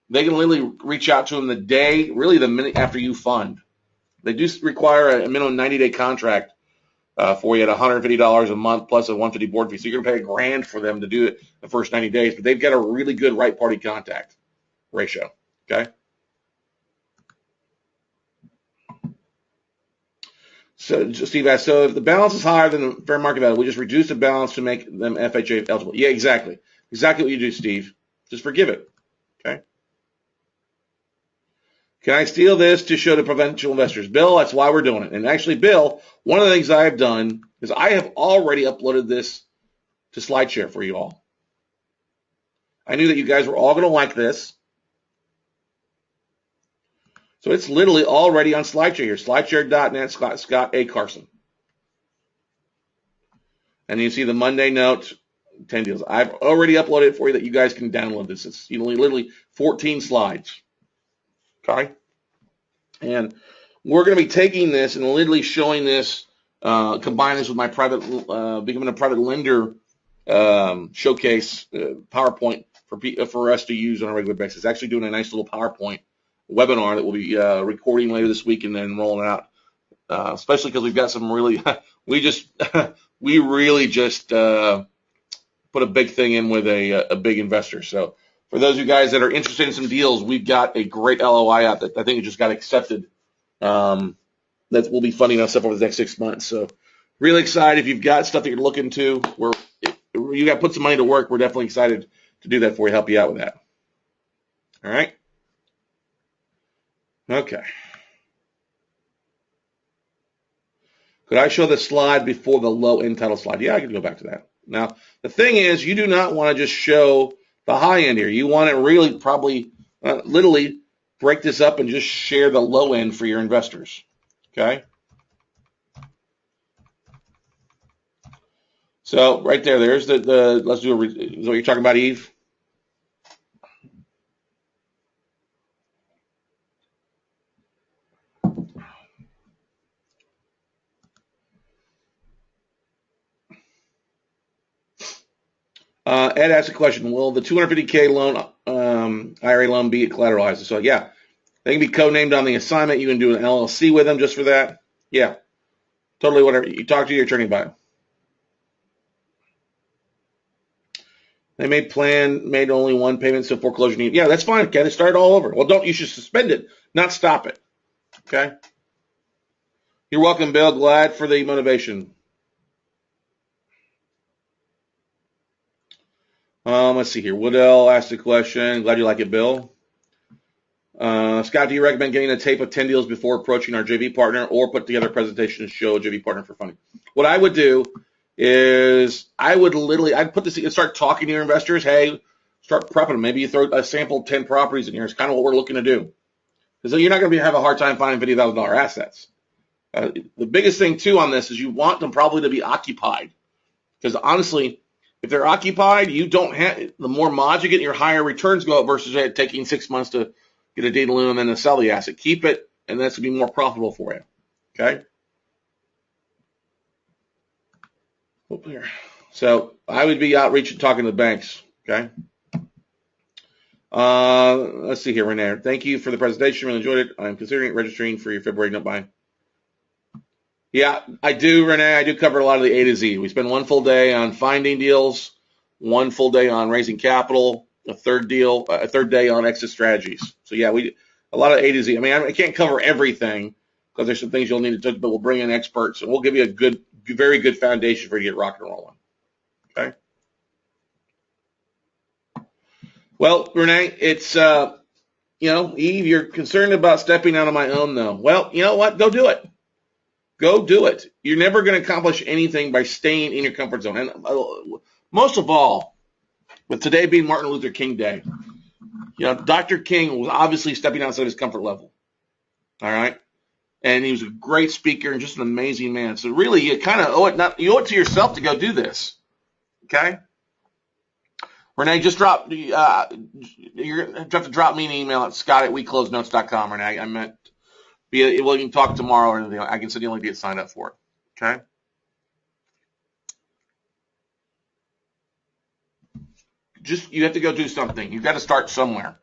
Speaker 1: they can literally reach out to them the minute after you fund. They do require a minimum 90-day contract for you at $150 a month plus a $150 board fee. So you're going to pay $1,000 for them to do it the first 90 days. But they've got a really good right party contact ratio. Okay. So Steve asked, so if the balance is higher than the fair market value, we just reduce the balance to make them FHA eligible. Yeah, exactly. Exactly what you do, Steve. Just forgive it. Okay. Can I steal this to show to potential investors? Bill, that's why we're doing it. And actually, Bill, one of the things I've done is I have already uploaded this to SlideShare for you all. I knew that you guys were all going to like this. So it's literally already on SlideShare here. SlideShare.net, Scott A. Carson. And you see the Monday note, 10 deals. I've already uploaded it for you that you guys can download this. It's literally 14 slides. Okay? And we're going to be taking this and literally showing this, combine this with my private, becoming a private lender showcase PowerPoint for us to use on a regular basis. Actually doing a nice little PowerPoint webinar that we'll be recording later this week and then rolling out, especially because we've got some really, we really just put a big thing in with a big investor. So for those of you guys that are interested in some deals, we've got a great LOI out that I think it just got accepted. That will be funding us up over the next 6 months. So really excited. If you've got stuff that you're looking to, you got to put some money to work, we're definitely excited to do that for you, help you out with that. All right. Okay. Could I show the slide before the low end title slide? Yeah, I can go back to that. Now, the thing is, you do not want to just show the high end here. You want to really probably literally break this up and just share the low end for your investors. Okay? So right there's the let's do is what you're talking about, Eve? Ed asked a question, will the 250K loan, IRA loan be collateralized? So yeah, they can be codenamed on the assignment. You can do an LLC with them just for that. Yeah, totally whatever. You talk to your attorney about it. They made only one payment, so foreclosure need. Yeah, that's fine. Okay, start all over. Well, you should suspend it, not stop it. Okay. You're welcome, Bill. Glad for the motivation. Let's see here. Woodell asked a question. Glad you like it, Bill. Scott, do you recommend getting a tape of 10 deals before approaching our JV partner or put together a presentation to show a JV partner for funding? What I would do is I'd put this and start talking to your investors. Hey, start prepping them. Maybe you throw a sample 10 properties in here. It's kind of what we're looking to do. Because you're not going to have a hard time finding $50,000 assets. The biggest thing, too, on this is you want them probably to be occupied. Because honestly, if they're occupied, you don't have the more mods you get, your higher returns go up versus it taking 6 months to get a deed in lieu and then to sell the asset. Keep it, and that's going to be more profitable for you. Okay? Here. So I would be outreach and talking to the banks. Okay? Let's see here, Renee. Thank you for the presentation. Really enjoyed it. I'm considering registering for your February note buying. Yeah, I do, Renee. I do cover a lot of the A to Z. We spend one full day on finding deals, one full day on raising capital, a third day on exit strategies. So yeah, a lot of A to Z. I mean, I can't cover everything because there's some things you'll need to touch, but we'll bring in experts and we'll give you a very good foundation for you to get rock and rolling. Okay. Well, Renee, it's Eve, you're concerned about stepping out on my own though. Well, you know what? Go do it. Go do it. You're never going to accomplish anything by staying in your comfort zone. And most of all, with today being Martin Luther King Day, Dr. King was obviously stepping outside his comfort level. All right. And he was a great speaker and just an amazing man. So really, you kind of owe it to yourself to go do this. Okay. Renee, just you're going to have to drop me an email at scott@weclosenotes.com, Renee. I meant, you can talk tomorrow or anything. I can send you a link to get signed up for it. Okay. You have to go do something. You've got to start somewhere.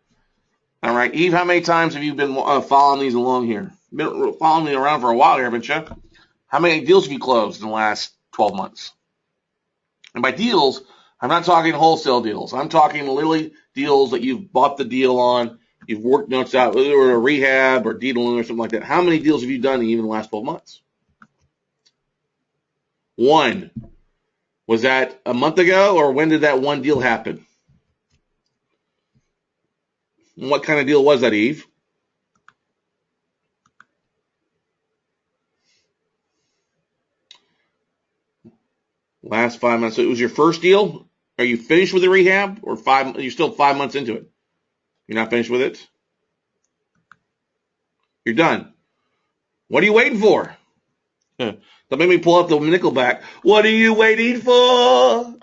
Speaker 1: All right. Eve, how many times have you been following these along here? Been following me around for a while here, haven't you? How many deals have you closed in the last 12 months? And by deals, I'm not talking wholesale deals. I'm talking literally deals that you've bought the deal on. You've worked notes out, whether a rehab or deed in lieu or something like that. How many deals have you done even in the last 12 months? One. Was that a month ago, or when did that one deal happen? And what kind of deal was that, Eve? Last 5 months. So it was your first deal? Are you finished with the rehab, or you're still 5 months into it? You're not finished with it? You're done. What are you waiting for? Don't make me pull up the Nickelback. What are you waiting for?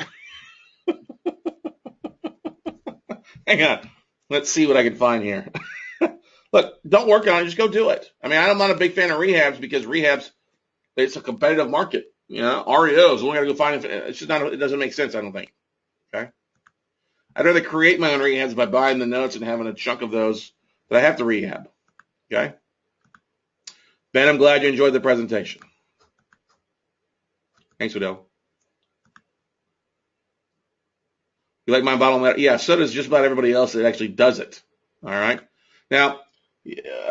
Speaker 1: Hang on. Let's see what I can find here. Look, don't work on it. Just go do it. I mean, I'm not a big fan of rehabs because rehabs, it's a competitive market. REOs, we got to go find it. It's just not, it doesn't make sense, I don't think. Okay. I'd rather create my own rehabs by buying the notes and having a chunk of those that I have to rehab. Okay. Ben, I'm glad you enjoyed the presentation. Thanks, Odell. You like my bottle letter? Yeah, so does just about everybody else that actually does it. All right. Now,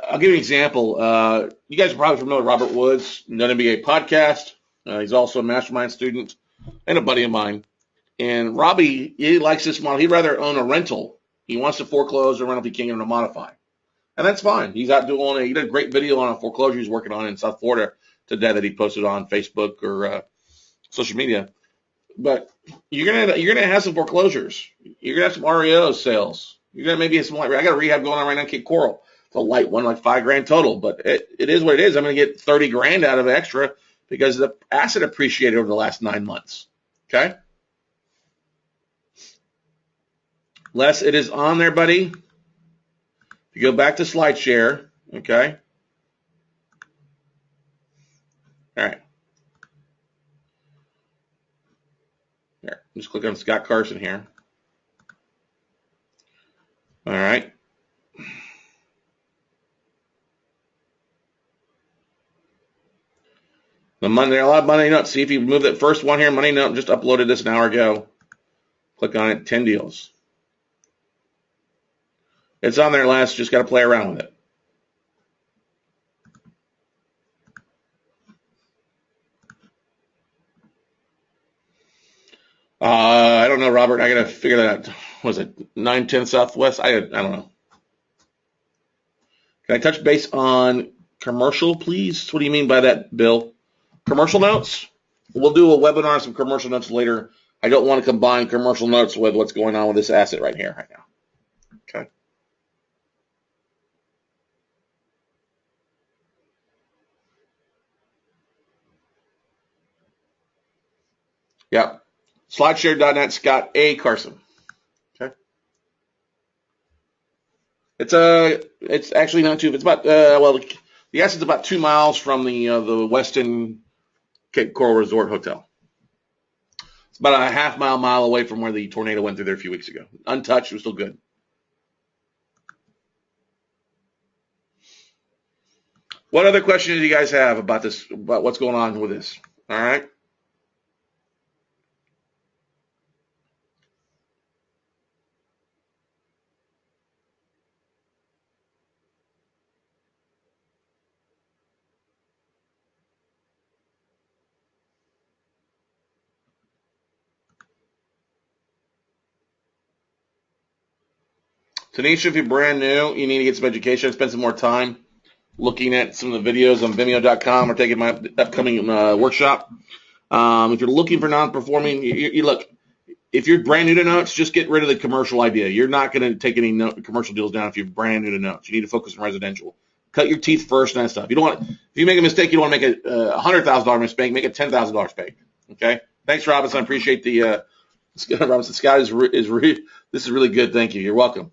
Speaker 1: I'll give you an example. You guys are probably familiar with Robert Woods, NBA podcast. He's also a mastermind student and a buddy of mine. And Robbie, he likes this model. He'd rather own a rental. He wants to foreclose or rent if he can't get him to modify. And that's fine. He's out doing he did a great video on a foreclosure he's working on in South Florida today that he posted on Facebook or social media. But you're gonna have some foreclosures. You're gonna have some REO sales. You're gonna maybe have some I got a rehab going on right now in Cape Coral. It's a light one, like $5,000 total, but it is what it is. I'm gonna get $30,000 out of it extra because the asset appreciated over the last 9 months. Okay. Les, it is on there, buddy. If you go back to slide share, okay. All right. Here, just click on Scott Carson here. All right. A lot of Monday notes. See if you move that first one here. Monday note, just uploaded this an hour ago. Click on it. 10 deals. It's on there, Les. Just got to play around with it. I don't know, Robert. I got to figure that out. Was it 910 Southwest? I don't know. Can I touch base on commercial, please? What do you mean by that, Bill? Commercial notes? We'll do a webinar on some commercial notes later. I don't want to combine commercial notes with what's going on with this asset right here, right now. Okay. Yeah. Slideshare.net, Scott A. Carson. Okay. It's actually not too. It's about the asset's about 2 miles from the Westin Cape Coral Resort Hotel. It's about a mile away from where the tornado went through there a few weeks ago. Untouched, it was still good. What other questions do you guys have about this? About what's going on with this? All right. Tanisha, if you're brand new, you need to get some education, spend some more time looking at some of the videos on Vimeo.com or taking my upcoming workshop. If you're looking for non-performing, you look. If you're brand new to notes, just get rid of the commercial idea. You're not going to take any commercial deals down if you're brand new to notes. You need to focus on residential. Cut your teeth first and that stuff. You don't want. If you make a mistake, you don't want to make a $100,000 mistake. Make a $10,000 mistake. Okay. Thanks, Robinson. I appreciate the. Robinson Scott is this is really good. Thank you. You're welcome.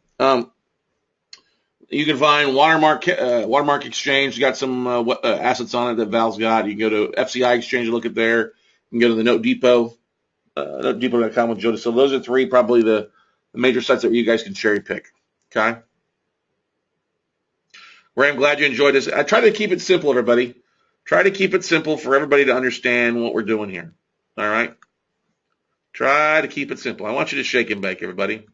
Speaker 1: You can find Watermark Exchange. Got some assets on it that Val's got. You can go to FCI Exchange and look at there. You can go to the Note Depot, NoteDepot.com with Joe DeSilva. Those are three probably the major sites that you guys can cherry pick. Okay. Ray, I'm glad you enjoyed this. I try to keep it simple, everybody. Try to keep it simple for everybody to understand what we're doing here. All right. Try to keep it simple. I want you to shake and bake, everybody.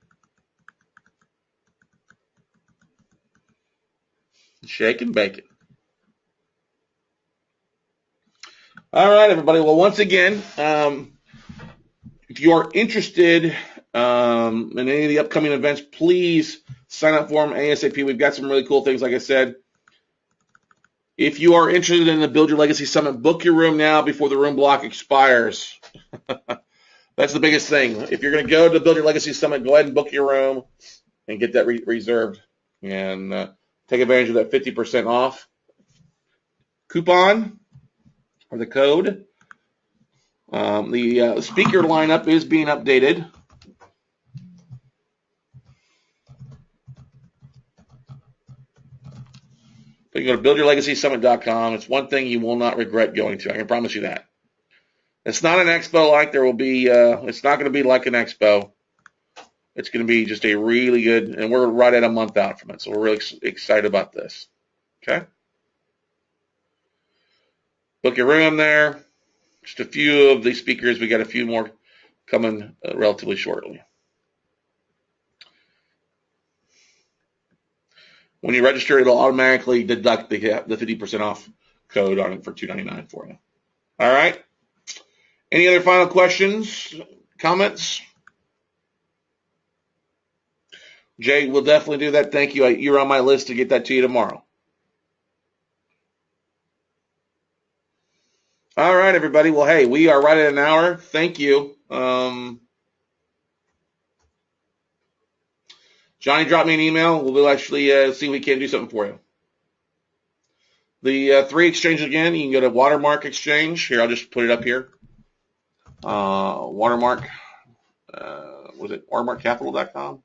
Speaker 1: Shake and bake it. All right, everybody. Well, once again, if you are interested in any of the upcoming events, please sign up for them ASAP. We've got some really cool things, like I said. If you are interested in the Build Your Legacy Summit, book your room now before the room block expires. That's the biggest thing. If you're going to go to the Build Your Legacy Summit, go ahead and book your room and get that reserved and take advantage of that 50% off coupon or the code. The speaker lineup is being updated. So you go to buildyourlegacysummit.com. It's one thing you will not regret going to. I can promise you that. It's not an expo like there will be. It's not going to be like an expo. It's going to be just a really good, and we're right at a month out from it, so we're really excited about this. Okay? Book your room there. Just a few of the speakers. We got a few more coming relatively shortly. When you register, it'll automatically deduct the 50% off code on it for $2.99 for you. All right? Any other final questions, comments? Jay, we'll definitely do that. Thank you. You're on my list to get that to you tomorrow. All right, everybody. Well, hey, we are right at an hour. Thank you. Johnny, drop me an email. We'll actually see if we can do something for you. The 3 exchange again, you can go to Watermark Exchange. Here, I'll just put it up here. Watermark, was it watermarkcapital.com?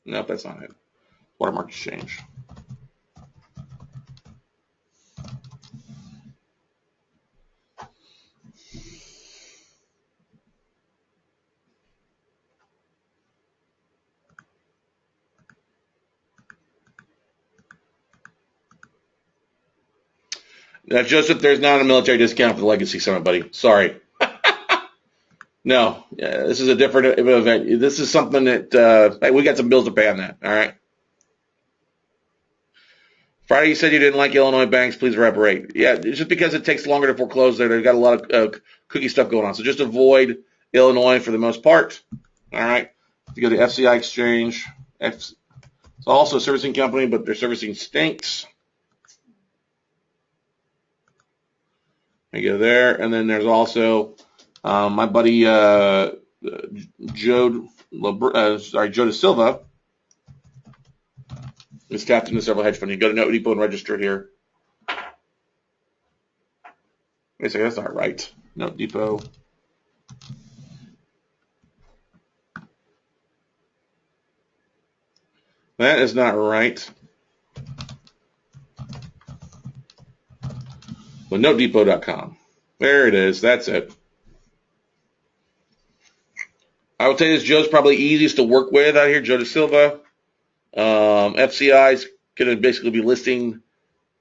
Speaker 1: Nope, that's not it. Watermark Exchange. Now, Joseph, there's not a military discount for the Legacy Summit, buddy. Sorry. No, this is a different event. This is something that hey, we got some bills to pay on that. All right. Friday, you said you didn't like Illinois banks. Please reparate. Yeah, it's just because it takes longer to foreclose there. They've got a lot of cookie stuff going on. So just avoid Illinois for the most part. All right. You go to FCI Exchange. It's also a servicing company, but their servicing stinks. You go there, and then there's also my buddy Joe De Silva is tapped into several hedge funds. You go to Note Depot and register here. Wait a second, that's not right. Note Depot. That is not right. But NoteDepot.com. There it is. That's it. I would say this Joe's probably easiest to work with out here, Joe De Silva. FCI is going to basically be listing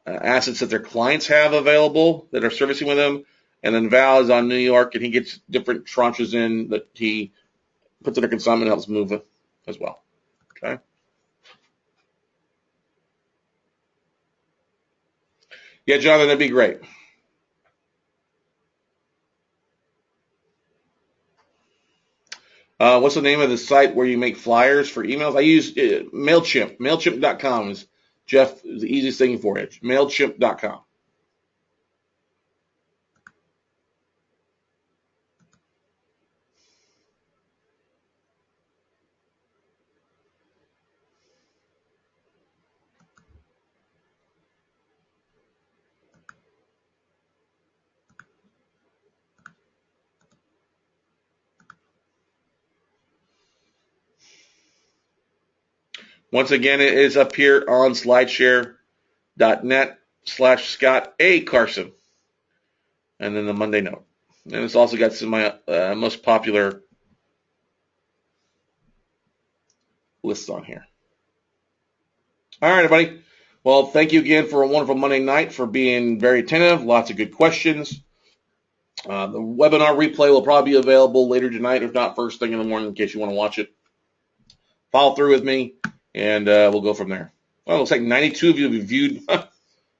Speaker 1: assets that their clients have available that are servicing with them. And then Val is on New York, and he gets different tranches in that he puts under consignment and helps move it as well. Okay. Yeah, Jonathan, that'd be great. What's the name of the site where you make flyers for emails? I use MailChimp. MailChimp.com is, Jeff, the easiest thing for it. MailChimp.com. Once again, it is up here on slideshare.net/Scott A. Carson. And then the Monday note. And it's also got some of my most popular lists on here. All right, everybody. Well, thank you again for a wonderful Monday night, for being very attentive. Lots of good questions. The webinar replay will probably be available later tonight, if not first thing in the morning, in case you want to watch it. Follow through with me, and we'll go from there. Well, it looks like 92 of you have viewed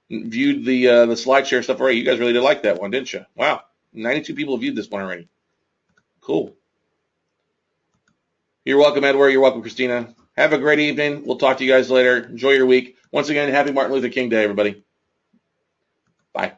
Speaker 1: viewed the SlideShare stuff already. You guys really did like that one, didn't you? Wow, 92 people have viewed this one already. Cool. You're welcome, Edward. You're welcome, Christina. Have a great evening. We'll talk to you guys later. Enjoy your week. Once again, happy Martin Luther King Day, everybody. Bye.